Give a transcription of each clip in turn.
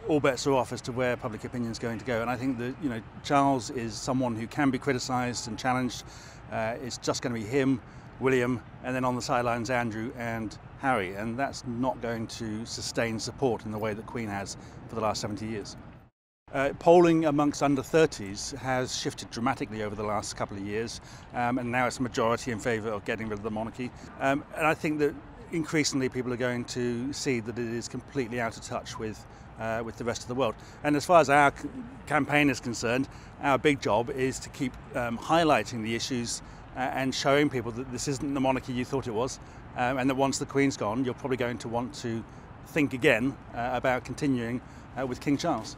all bets are off as to where public opinion is going to go. And I think that, Charles is someone who can be criticised and challenged. It's just going to be him, William, and then on the sidelines Andrew and Harry, and that's not going to sustain support in the way that Queen has for the last 70 years. Polling amongst under 30s has shifted dramatically over the last couple of years, and now it's a majority in favour of getting rid of the monarchy. And I think that increasingly people are going to see that it is completely out of touch with the rest of the world. And as far as our campaign is concerned, our big job is to keep highlighting the issues and showing people that this isn't the monarchy you thought it was, and that once the Queen's gone, you're probably going to want to think again about continuing with King Charles.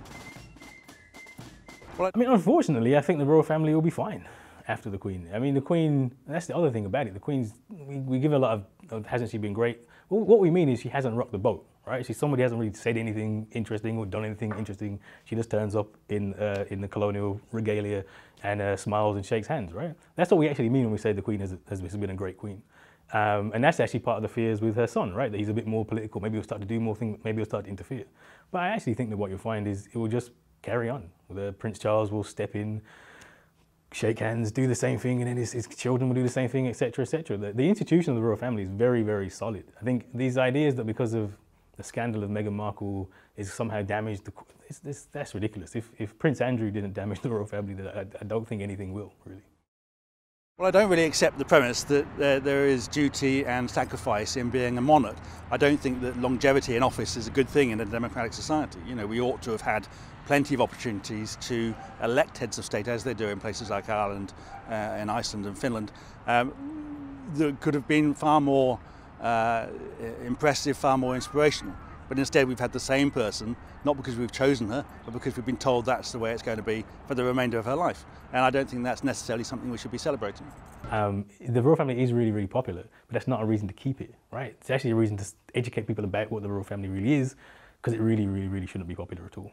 Well, I mean, unfortunately, I think the royal family will be fine after the Queen. I mean, the Queen, that's the other thing about it. The Queen's, we give her a lot of, hasn't she been great? Well, what we mean is she hasn't rocked the boat, right? Somebody hasn't really said anything interesting or done anything interesting. She just turns up in the colonial regalia and smiles and shakes hands, right? That's what we actually mean when we say the Queen has been a great Queen. And that's actually part of the fears with her son, right? That he's a bit more political. Maybe he'll start to do more things, maybe he'll start to interfere. But I actually think that what you'll find is it will just carry on. The Prince Charles will step in, shake hands, do the same thing, and then his children will do the same thing, etc., etc. The institution of the royal family is very, very solid. I think these ideas that because of the scandal of Meghan Markle is somehow damaged, that's ridiculous. If Prince Andrew didn't damage the royal family, then I don't think anything will, really. Well, I don't really accept the premise that there is duty and sacrifice in being a monarch. I don't think that longevity in office is a good thing in a democratic society. We ought to have had plenty of opportunities to elect heads of state, as they do in places like Ireland, in Iceland and Finland, that could have been far more impressive, far more inspirational. But instead we've had the same person, not because we've chosen her, but because we've been told that's the way it's going to be for the remainder of her life. And I don't think that's necessarily something we should be celebrating. The royal family is really, really popular, but that's not a reason to keep it, right? It's actually a reason to educate people about what the royal family really is, because it really, really, really shouldn't be popular at all.